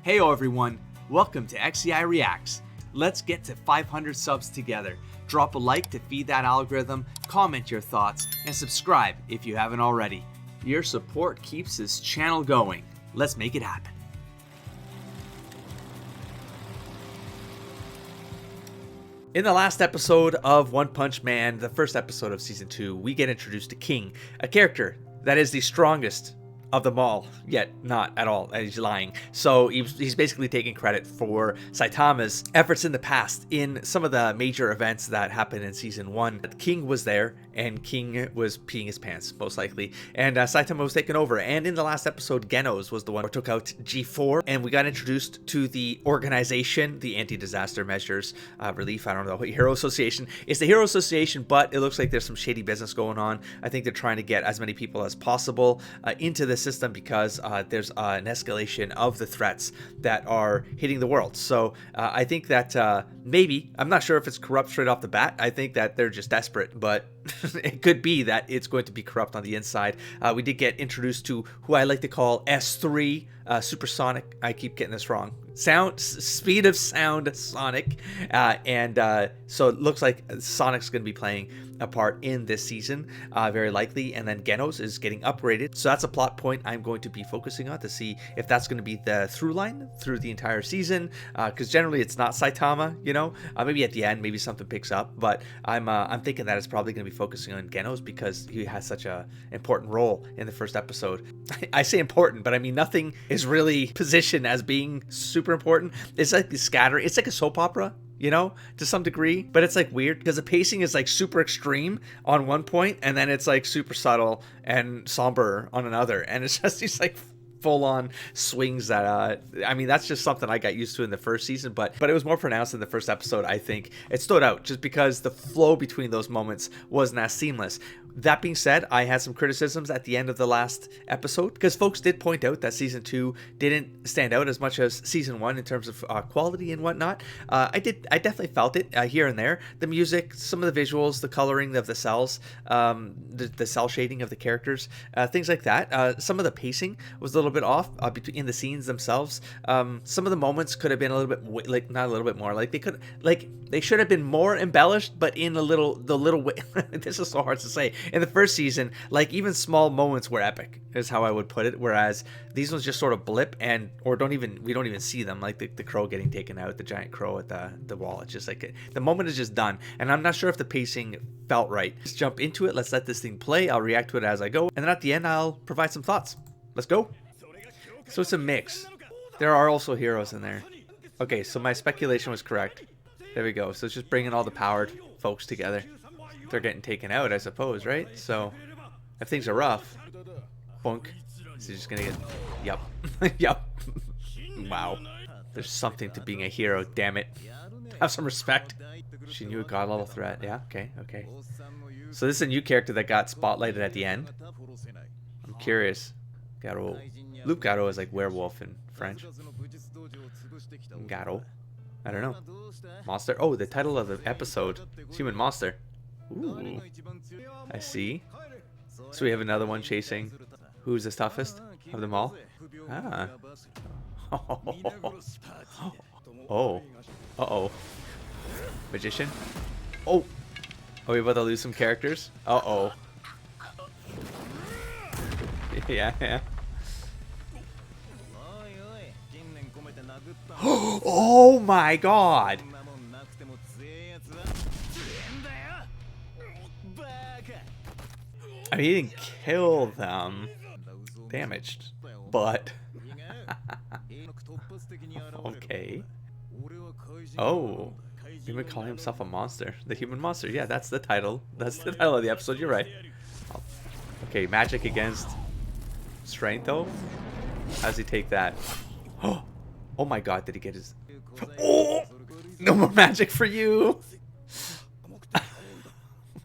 Heyo everyone, welcome to XEI Reacts. Let's get to 500 subs together. Drop a like to feed that algorithm, comment your thoughts, and subscribe if you haven't already. Your support keeps this channel going. Let's make it happen. In the last episode of One Punch Man, the first episode of Season 2, we get introduced to King, a character that is the strongest of them all, yet not at all. He's lying. So he's basically taking credit for Saitama's efforts in the past in some of the major events that happened in Season 1. King was there, and King was peeing his pants, most likely, and Saitama was taken over. And in the last episode, Genos was the one who took out G4, and we got introduced to the organization, the Anti-Disaster Measures Relief, I don't know, Hero Association. It's the Hero Association, but it looks like there's some shady business going on. I think they're trying to get as many people as possible into the system because there's an escalation of the threats that are hitting the world. So I think that maybe, I'm not sure if it's corrupt straight off the bat. I think that they're just desperate, but it could be that it's going to be corrupt on the inside. We did get introduced to who I like to call S3, Supersonic. I keep getting this wrong. Speed of sound Sonic. So it looks like Sonic's going to be playing a part in this season, very likely. And then Genos is getting upgraded. So that's a plot point I'm going to be focusing on to see if that's going to be the through line through the entire season. Because generally it's not Saitama, you know. Maybe at the end, maybe something picks up. But I'm thinking that it's probably going to be focusing on Genos because he has such a important role in the first episode. I say important, but I mean nothing is really positioned as being super important. It's like the scatter. It's like a soap opera, you know, to some degree, but it's like weird because the pacing is like super extreme on one point and then it's like super subtle and somber on another, and it's just these like full-on swings that I mean, that's just something I got used to in the first season, but it was more pronounced in the first episode. I think it stood out just because the flow between those moments wasn't as seamless. That being said, I had some criticisms at the end of the last episode because folks did point out that Season 2 didn't stand out as much as Season 1 in terms of quality and whatnot. I definitely felt it here and there. The music, some of the visuals, the coloring of the cells, the cell shading of the characters, things like that. Some of the pacing was a little bit off in the scenes themselves. Some of the moments could have been a little bit, like, not a little bit more, like they should have been more embellished, but in the little way. This is so hard to say. In the first season, like, even small moments were epic, is how I would put it, whereas these ones just sort of blip we don't even see them, like the crow getting taken out, the giant crow at the wall. It's just like the moment is just done, and I'm not sure if the pacing felt right. Let's jump into it. Let's let this thing play. I'll react to it as I go, and then at the end I'll provide some thoughts. Let's go. So it's a mix. There are also heroes in there. Okay, so my speculation was correct. There we go. So it's just bringing all the powered folks together. They're getting taken out, I suppose, right? So if things are rough, bunk. So you're just gonna get, yep. Yep. Wow. There's something to being a hero, damn it. Have some respect. She knew a god level threat. Yeah, okay. So this is a new character that got spotlighted at the end. I'm curious. Garo. Loup Garo is like werewolf in French. Garo. I don't know. Monster. Oh, the title of the episode is Human Monster. Ooh. I see. So we have another one chasing. Who's the toughest of them all? Ah. Oh. Uh-oh. Magician? Oh. Are we about to lose some characters? Uh-oh. Yeah. Oh my god! I mean, he didn't kill them. Damaged. But... okay. Oh. He would call himself a monster. The human monster. Yeah, that's the title. That's the title of the episode. You're right. Okay, magic against strength, though? How does he take that? Oh my god, did he get his... Oh! No more magic for you! Oh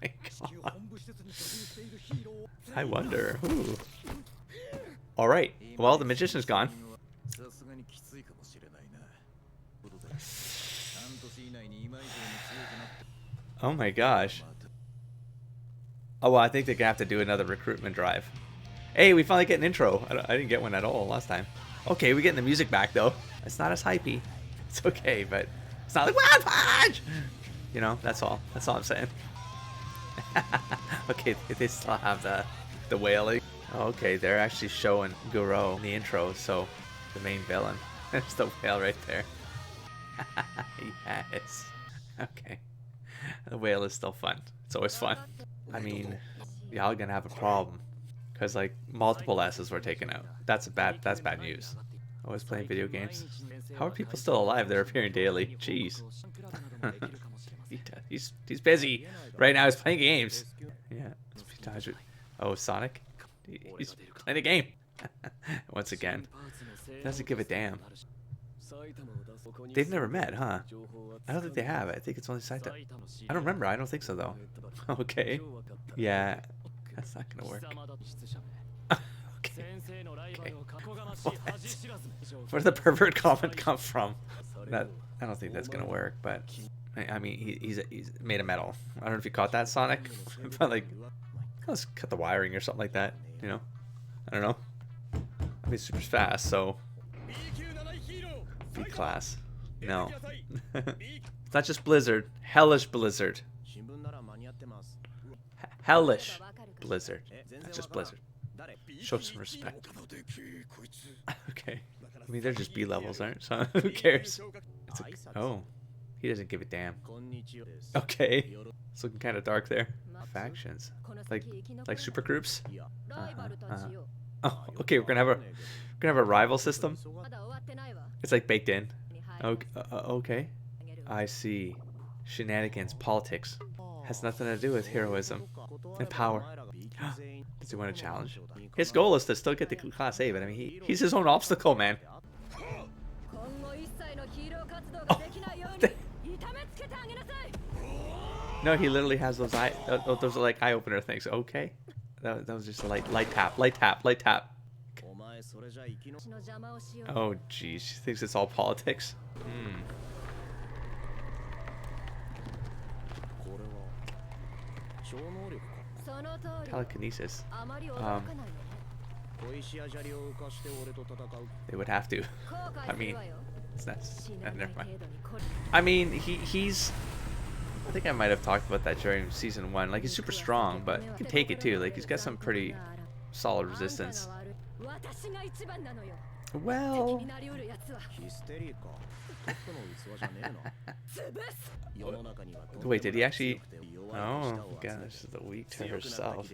my god. I wonder. Ooh. Alright, well, the magician's gone. Oh my gosh. Oh, well, I think they're gonna have to do another recruitment drive. Hey, we finally get an intro. I didn't get one at all last time. Okay, we're getting the music back though. It's not as hypey. It's okay, but it's not like One Punch. You know, that's all. That's all I'm saying. Okay, they still have the wailing. Okay, they're actually showing Guro in the intro, so the main villain. There's the whale right there. Yes. Okay. The whale is still fun. It's always fun. I mean, y'all gonna have a problem. Because, like, multiple S's were taken out. That's bad news. Always playing video games. How are people still alive? They're appearing daily. Jeez. He's busy. Right now he's playing games. Yeah. Oh, Sonic? He's playing a game. Once again. Doesn't give a damn. They've never met, huh? I don't think they have. I think it's only Saitama. I don't remember. I don't think so, though. Okay. Yeah. That's not gonna work. Okay. Okay. What? Where did the pervert comment come from? That I don't think that's gonna work, but I mean he's made of metal. I don't know if you caught that, Sonic, but like let's cut the wiring or something like that. You know, I don't know. I mean, super fast, so B class. No, it's not just Blizzard. Hellish Blizzard. Hellish Blizzard. Not just Blizzard. Show some respect. Okay. I mean, they're just B levels, aren't they? So who cares? Oh, he doesn't give a damn. Okay. It's looking kind of dark there. Factions. Like super groups? Oh, okay. We're gonna have a rival system. It's like baked in. Okay. I see. Shenanigans, politics. Has nothing to do with heroism and power. Does he want a challenge? His goal is to still get the Class A, but I mean, he's his own obstacle, man. Oh. No, he literally has those those are like eye opener things. Okay, that was just a light tap. Oh, geez, she thinks it's all politics. Telekinesis. They would have to. I mean, it's not. Never mind. I mean, he's. I think I might have talked about that during season 1. Like, he's super strong, but he can take it too. Like, he's got some pretty solid resistance. Well. Wait, did he actually? Oh, gosh, she's the weak to herself,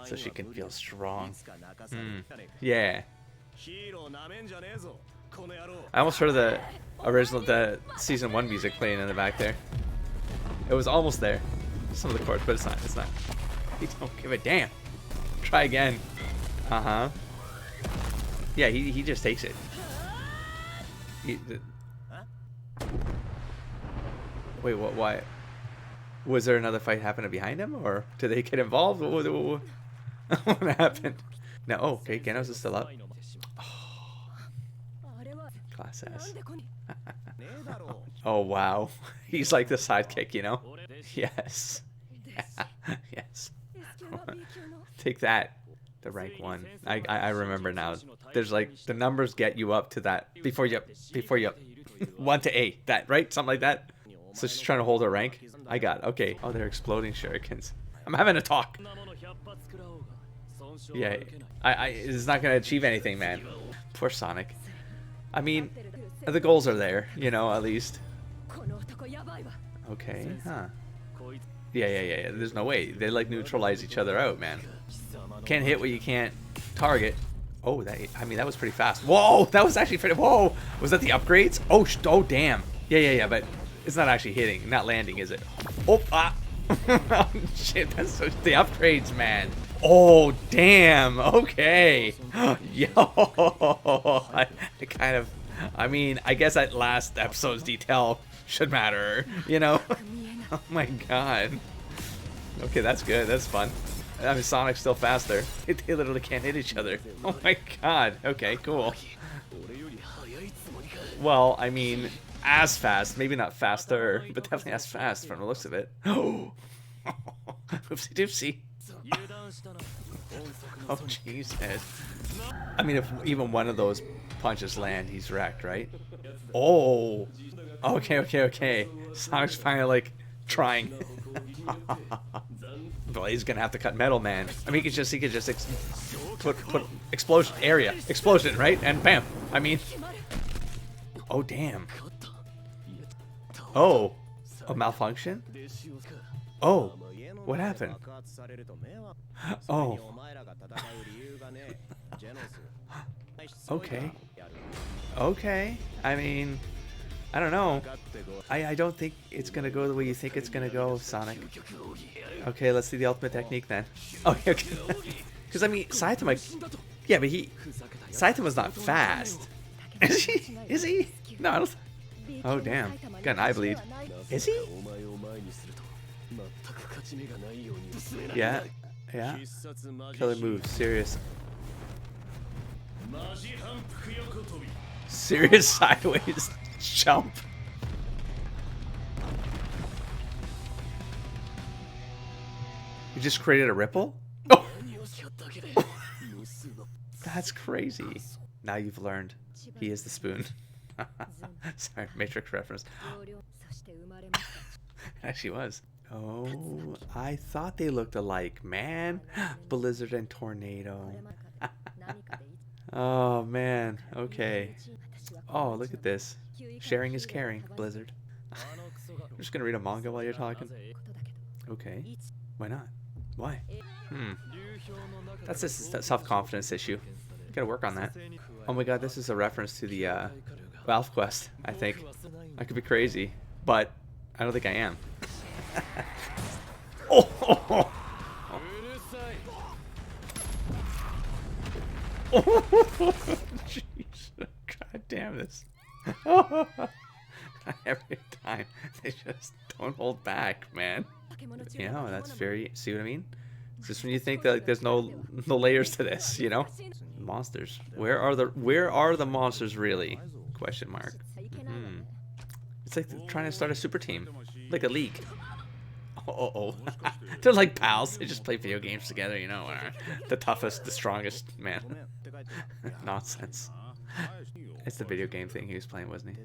so she can feel strong. Yeah. I almost heard the season 1 music playing in the back there. It was almost there. Some of the chords, but it's not. It's not. He don't give a damn. Try again. Yeah, he just takes it. Wait, what? Why? Was there another fight happening behind him, or did they get involved? What happened? No. Oh, okay, Genos is still up. Oh. Class S. Oh wow, he's like the sidekick, you know? Yes. Yes. Take that. The rank 1. I remember now. There's like the numbers get you up to that before you 1 to 8. That right? Something like that. So she's trying to hold her rank. I got it. Okay. Oh, they're exploding shurikens. I'm having a talk. Yeah. It's not gonna achieve anything, man. Poor Sonic. I mean, the goals are there, you know, at least. Okay. Huh. Yeah. There's no way. They like neutralize each other out, man. Can't hit what you can't target. Oh, I mean, that was pretty fast. Whoa, that was actually pretty. Whoa, was that the upgrades? Oh, damn. Yeah. But it's not actually hitting, not landing, is it? Oh, oh, shit, that's the upgrades, man. Oh, damn. Okay. Yo, I mean, I guess that last episode's detail should matter, you know? Oh my god. Okay, that's good. That's fun. I mean, Sonic's still faster. They literally can't hit each other. Oh my god. Okay, cool. Well, I mean, as fast. Maybe not faster, but definitely as fast from the looks of it. Oh, oopsie doopsie. Oh, Jesus. I mean, if even one of those punches land, he's wrecked, right? Oh, okay. Sonic's finally like trying. Well, he's gonna have to cut metal, man. I mean, he could just put explosion, right? And bam. I mean, oh damn. Oh, a malfunction. Oh, what happened? Oh. Okay. I mean, I don't know. I don't think it's gonna go the way you think it's gonna go, Sonic. Okay, let's see the ultimate technique then. Okay. Because I mean, Saitama. Yeah, but Saitama's not fast. Is he? No, I don't. Oh damn. Got an eye bleed. Is he? Yeah. Killer move. Serious sideways jump. You just created a ripple? Oh. That's crazy. Now you've learned. He is the spoon. Sorry, Matrix reference. Actually was. Oh, I thought they looked alike, man. Blizzard and Tornado. Oh, man. Okay. Oh, look at this. Sharing is caring, Blizzard. I'm just gonna read a manga while you're talking. Okay. Why not? Why? That's a self-confidence issue. You gotta work on that. Oh my god, this is a reference to the Valve Quest, I think. I could be crazy, but I don't think I am. Oh! Jeez. God damn this. Every time they just don't hold back, man. You know, that's very, see what I mean? It's just when you think that like, there's no layers to this, you know? Monsters. Where are the monsters really? Question mark. It's like trying to start a super team. Like a league. They're like pals. They just play video games together, you know. The toughest, the strongest, man. Nonsense. It's the video game thing he was playing, wasn't he?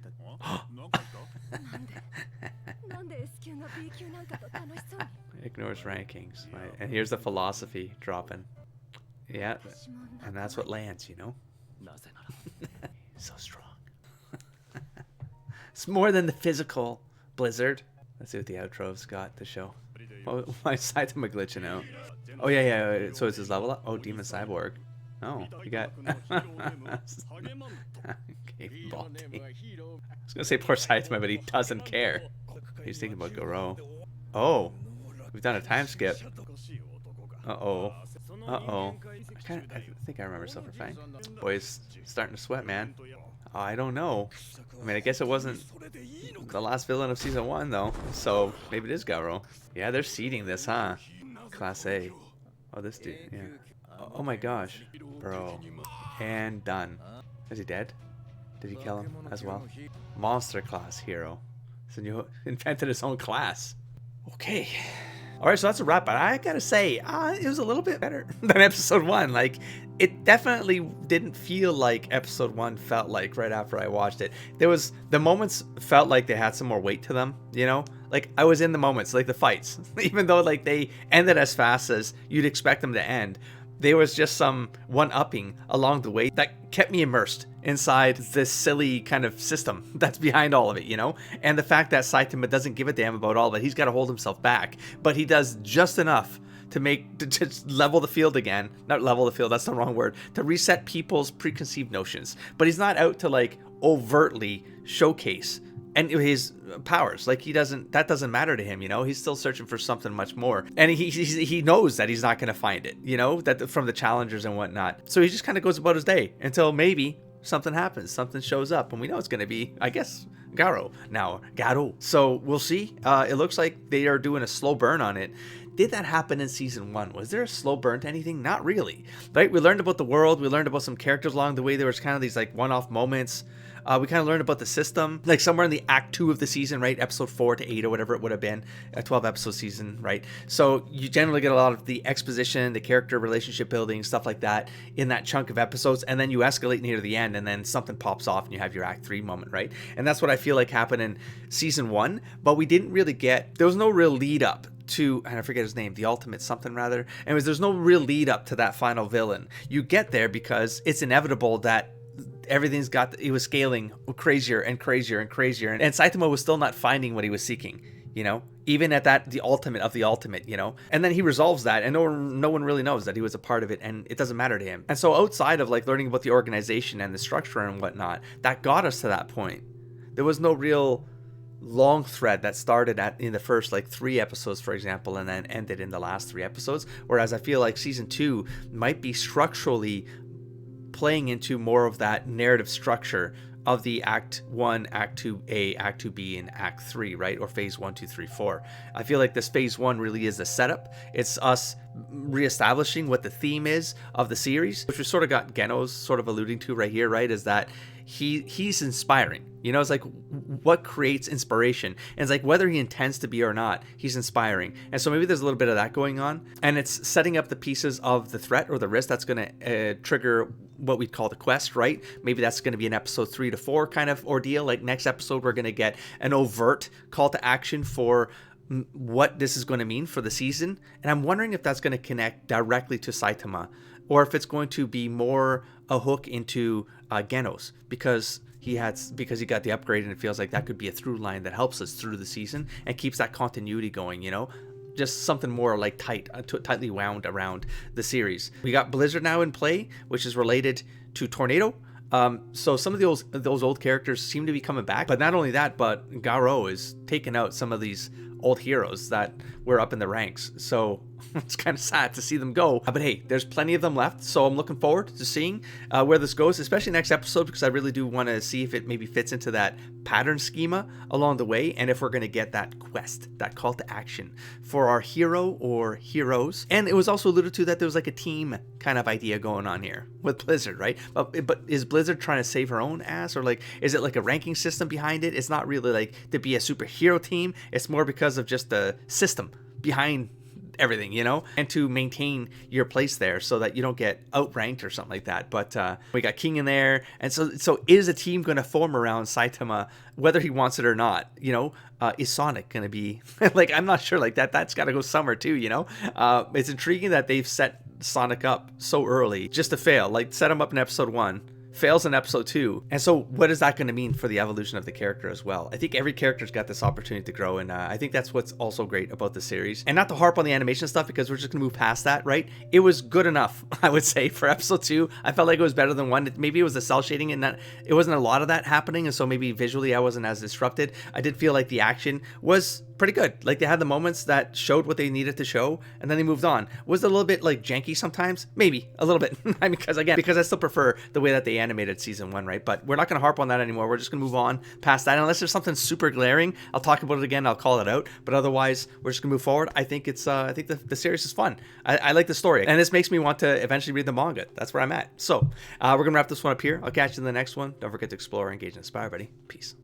Ignores rankings, right? And here's the philosophy dropping. Yeah, and that's what lands, you know? So strong. It's more than the physical, Blizzard. Let's see what the outro's got to show. Oh, my Saitama glitching out. Oh, yeah. So it's his level up? Oh, Demon Cyborg. Oh, you got... Okay, Balti. I was going to say poor Saitama, but he doesn't care. He's thinking about Goro. Oh, we've done a time skip. Uh-oh. I think I remember Silver Fang. Boy's starting to sweat, man. I don't know. I mean, I guess it wasn't the last villain of Season 1, though. So, maybe it is Garo. Yeah, they're seeding this, huh? Class A. Oh, this dude, yeah. Oh my gosh. Bro. And done. Is he dead? Did he kill him as well? Monster class hero. So you invented his own class. Okay. Alright, so that's a wrap. But I gotta say, it was a little bit better than episode 1. Like, it definitely didn't feel like episode 1 felt like right after I watched it. The moments felt like they had some more weight to them, you know? Like, I was in the moments, like the fights. Even though, like, they ended as fast as you'd expect them to end, there was just some one-upping along the way that kept me immersed inside this silly kind of system that's behind all of it, you know? And the fact that Saitama doesn't give a damn about all of it. He's got to hold himself back. But he does just enough to level the field again. Not level the field, that's the wrong word. To reset people's preconceived notions. But he's not out to, like, overtly showcase and his powers. Like, that doesn't matter to him, you know? He's still searching for something much more. And he knows that he's not going to find it, you know? That from the challengers and whatnot. So he just kind of goes about his day until maybe something happens. Something shows up. And we know it's going to be, I guess, Garo. So we'll see. It looks like they are doing a slow burn on it. did that happen in season 1? Was there a slow burn to anything? Not really, right? We learned about the world. We learned about some characters along the way. There was kind of these like one-off moments. We kind of learned about the system, like somewhere in the act 2 of the season, right? Episode 4 to 8 or whatever it would have been, a 12 episode season, right? So you generally get a lot of the exposition, the character relationship building, stuff like that in that chunk of episodes. And then you escalate near the end and then something pops off and you have your act 3 moment, right? And that's what I feel like happened in season 1, but we didn't really there was no real lead up to, and I forget his name, the ultimate something rather. Anyways, there's no real lead up to that final villain. You get there because it's inevitable that it was scaling crazier and crazier and crazier, and Saitama was still not finding what he was seeking, even at the ultimate of the ultimate, and then he resolves that, and no one really knows that he was a part of it, and it doesn't matter to him. And so outside of like learning about the organization and the structure and whatnot that got us to that point, there was no real long thread that started in the first like 3 episodes, for example, and then ended in the last 3 episodes, whereas I feel like season 2 might be structurally playing into more of that narrative structure of the Act 1, Act 2A, Act 2B, and Act 3, right? Or Phase 1, 2, 3, 4. I feel like this Phase 1 really is the setup. It's us reestablishing what the theme is of the series, which we sort of got Geno's sort of alluding to right here, right? Is that he's inspiring. It's like what creates inspiration. And it's like whether he intends to be or not, he's inspiring. And so maybe there's a little bit of that going on. And it's setting up the pieces of the threat or the risk that's going to trigger what we'd call the quest, right? Maybe that's going to be an episode 3 to 4 kind of ordeal. Like next episode, we're going to get an overt call to action for what this is going to mean for the season. And I'm wondering if that's going to connect directly to Saitama, or if it's going to be more a hook into Genos, because he got the upgrade, and it feels like that could be a through line that helps us through the season and keeps that continuity going, just something more like tightly wound around the series. We got Blizzard now in play, which is related to Tornado. So some of those old characters seem to be coming back, but not only that, but Garo is taking out some of these old heroes that were up in the ranks. So it's kind of sad to see them go. But hey, there's plenty of them left. So I'm looking forward to seeing where this goes, especially next episode, because I really do want to see if it maybe fits into that pattern schema along the way. And if we're going to get that quest, that call to action for our hero or heroes. And it was also alluded to that there was like a team kind of idea going on here with Blizzard, right? But is Blizzard trying to save her own ass, or like, is it like a ranking system behind it? It's not really like to be a superhero team. It's more because of just the system behind everything, and to maintain your place there so that you don't get outranked or something like that. But we got King in there, and so is a team going to form around Saitama, whether he wants it or not? Is Sonic going to be like, I'm not sure, like that's got to go somewhere too, it's intriguing that they've set Sonic up so early just to fail, like set him up in episode 1, fails in episode 2. And so what is that going to mean for the evolution of the character as well? I think every character's got this opportunity to grow, and I think that's what's also great about the series. And not to harp on the animation stuff, because we're just going to move past that, right? It was good enough, I would say, for episode 2. I felt like it was better than 1. Maybe it was the cell shading and that it wasn't a lot of that happening, and so maybe visually I wasn't as disrupted. I did feel like the action was pretty good. Like they had the moments that showed what they needed to show, and then they moved on. Was it a little bit like janky sometimes? Maybe a little bit. because I still prefer the way that they animated season 1, right? But we're not going to harp on that anymore. We're just going to move on past that. Unless there's something super glaring, I'll talk about it again. I'll call it out. But otherwise, we're just going to move forward. I think the series is fun. I like the story, and this makes me want to eventually read the manga. That's where I'm at. So we're going to wrap this one up here. I'll catch you in the next one. Don't forget to explore, engage, and inspire, buddy. Peace.